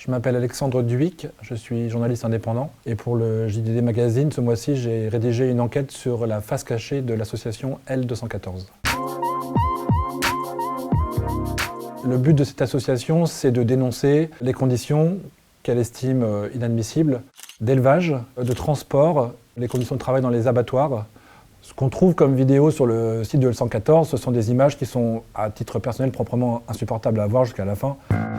Je m'appelle Alexandre Duhic, je suis journaliste indépendant et pour le JDD Magazine, ce mois-ci, j'ai rédigé une enquête sur la face cachée de l'association L214. Le but de cette association, c'est de dénoncer les conditions qu'elle estime inadmissibles d'élevage, de transport, les conditions de travail dans les abattoirs. Ce qu'on trouve comme vidéo sur le site de L114, ce sont des images qui sont, à titre personnel, proprement insupportables à voir jusqu'à la fin.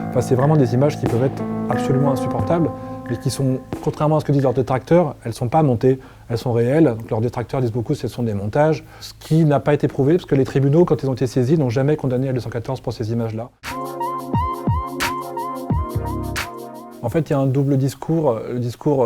Enfin, c'est vraiment des images qui peuvent être absolument insupportables, mais qui sont, contrairement à ce que disent leurs détracteurs, elles ne sont pas montées, elles sont réelles. Donc, leurs détracteurs disent beaucoup que ce sont des montages, ce qui n'a pas été prouvé, parce que les tribunaux, quand ils ont été saisis, n'ont jamais condamné L214 pour ces images-là. En fait, il y a un double discours. Le discours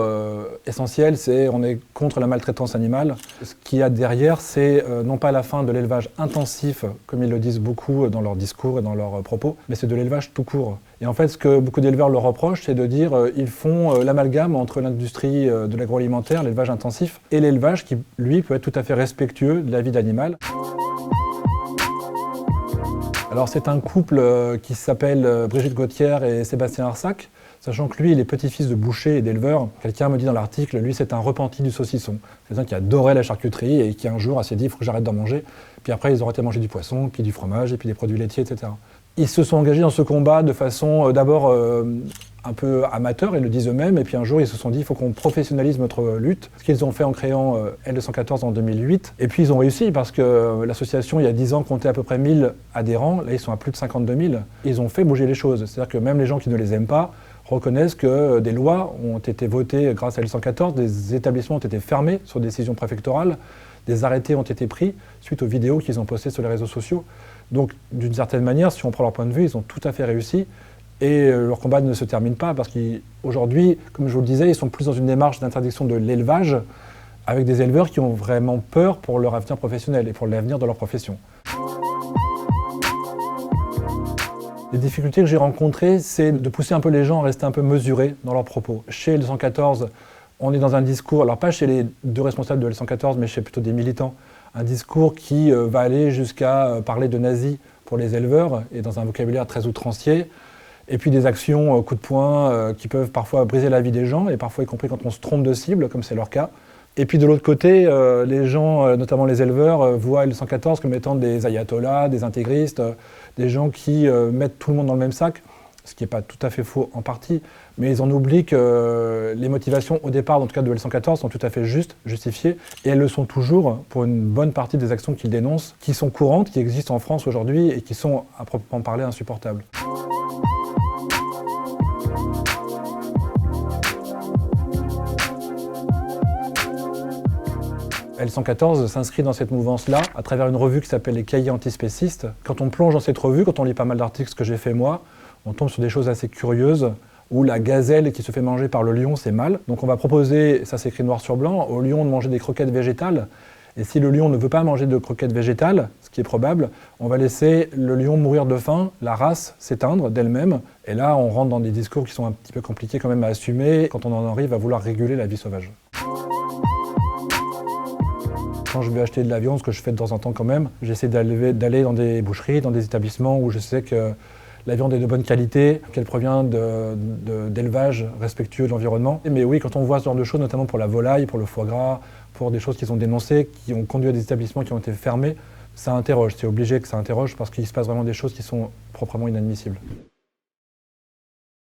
essentiel, c'est on est contre la maltraitance animale. Ce qu'il y a derrière, c'est non pas la fin de l'élevage intensif, comme ils le disent beaucoup dans leurs discours et dans leurs propos, mais c'est de l'élevage tout court. Et en fait, ce que beaucoup d'éleveurs leur reprochent, c'est de dire ils font l'amalgame entre l'industrie de l'agroalimentaire, l'élevage intensif, et l'élevage qui, lui, peut être tout à fait respectueux de la vie d'animal. Alors c'est un couple qui s'appelle Brigitte Gauthier et Sébastien Arsac. Sachant que lui, il est petit-fils de boucher et d'éleveur. Quelqu'un me dit dans l'article, lui, c'est un repenti du saucisson. C'est quelqu'un qui adorait la charcuterie et qui un jour s'est dit, il faut que j'arrête d'en manger. Puis après, ils ont arrêté de manger du poisson, puis du fromage, et puis des produits laitiers, etc. Ils se sont engagés dans ce combat de façon d'abord un peu amateur, ils le disent eux-mêmes, et puis un jour, ils se sont dit, il faut qu'on professionnalise notre lutte. Ce qu'ils ont fait en créant L214 en 2008. Et puis, ils ont réussi parce que l'association, il y a 10 ans, comptait à peu près 1000 adhérents. Là, ils sont à plus de 52 000. Ils ont fait bouger les choses. C'est-à-dire que même les gens qui ne les aiment pas reconnaissent que des lois ont été votées grâce à L114, des établissements ont été fermés sur décision préfectorale, des arrêtés ont été pris suite aux vidéos qu'ils ont postées sur les réseaux sociaux. Donc, d'une certaine manière, si on prend leur point de vue, ils ont tout à fait réussi et leur combat ne se termine pas parce qu'aujourd'hui, comme je vous le disais, ils sont plus dans une démarche d'interdiction de l'élevage avec des éleveurs qui ont vraiment peur pour leur avenir professionnel et pour l'avenir de leur profession. Les difficultés que j'ai rencontrées, c'est de pousser un peu les gens à rester un peu mesurés dans leurs propos. Chez L114, on est dans un discours, alors pas chez les deux responsables de L114, mais chez plutôt des militants, un discours qui va aller jusqu'à parler de nazis pour les éleveurs, et dans un vocabulaire très outrancier, et puis des actions coup de poing qui peuvent parfois briser la vie des gens, et parfois y compris quand on se trompe de cible, comme c'est leur cas. Et puis de l'autre côté, les gens, notamment les éleveurs, voient L114 comme étant des ayatollahs, des intégristes, des gens qui mettent tout le monde dans le même sac, ce qui n'est pas tout à fait faux en partie, mais ils en oublient que les motivations au départ, en tout cas de L114, sont tout à fait justes, justifiées, et elles le sont toujours pour une bonne partie des actions qu'ils dénoncent, qui sont courantes, qui existent en France aujourd'hui et qui sont, à proprement parler, insupportables. L114 s'inscrit dans cette mouvance-là à travers une revue qui s'appelle les Cahiers antispécistes. Quand on plonge dans cette revue, quand on lit pas mal d'articles, ce que j'ai fait moi, on tombe sur des choses assez curieuses où la gazelle qui se fait manger par le lion, c'est mal. Donc on va proposer, ça c'est écrit noir sur blanc, au lion de manger des croquettes végétales. Et si le lion ne veut pas manger de croquettes végétales, ce qui est probable, on va laisser le lion mourir de faim, la race s'éteindre d'elle-même. Et là, on rentre dans des discours qui sont un petit peu compliqués quand même à assumer quand on en arrive à vouloir réguler la vie sauvage. Quand je vais acheter de la viande, ce que je fais de temps en temps quand même, j'essaie d'aller dans des boucheries, dans des établissements où je sais que la viande est de bonne qualité, qu'elle provient d'élevage respectueux de l'environnement. Mais oui, quand on voit ce genre de choses, notamment pour la volaille, pour le foie gras, pour des choses qu'ils ont dénoncées, qui ont conduit à des établissements qui ont été fermés, ça interroge. C'est obligé que ça interroge parce qu'il se passe vraiment des choses qui sont proprement inadmissibles.